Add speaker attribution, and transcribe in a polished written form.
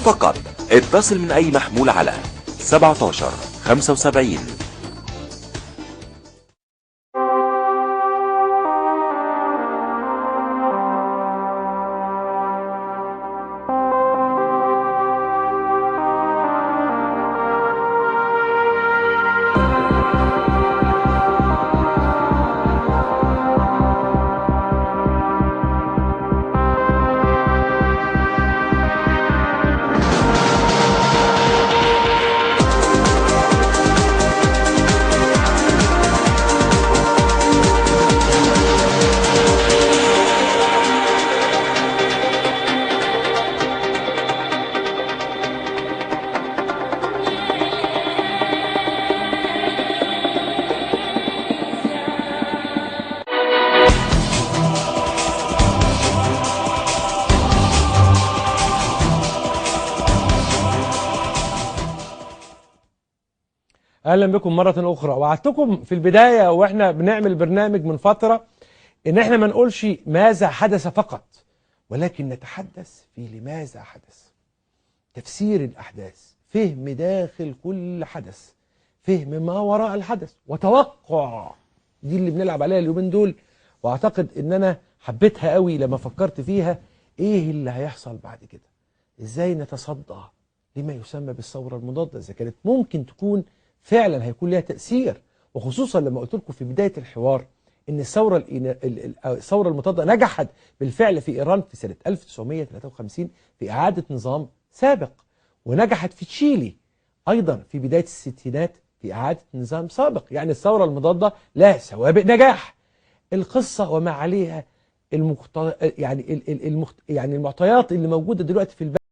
Speaker 1: فقط اتصل من أي محمول على 17 75.
Speaker 2: اهلا بكم مره اخرى. وعدتكم في البدايه واحنا بنعمل برنامج من فتره ان احنا ما نقولش ماذا حدث فقط، ولكن نتحدث في لماذا حدث، تفسير الاحداث، فهم داخل كل حدث، فهم ما وراء الحدث، وتوقع. دي اللي بنلعب عليها اليومين دول، واعتقد ان انا حبيتها قوي لما فكرت فيها. ايه اللي هيحصل بعد كده؟ ازاي نتصدى لما يسمى بالثوره المضاده، اذا كانت ممكن تكون فعلا هيكون لها تأثير، وخصوصا لما قلت لكم في بداية الحوار ان الثورة المضادة نجحت بالفعل في ايران في سنة 1953 في اعادة نظام سابق، ونجحت في تشيلي ايضا في بداية الستينات في اعادة نظام سابق. يعني الثورة المضادة لها سوابق نجاح. القصة وما عليها يعني المعطيات اللي موجودة دلوقتي في البلد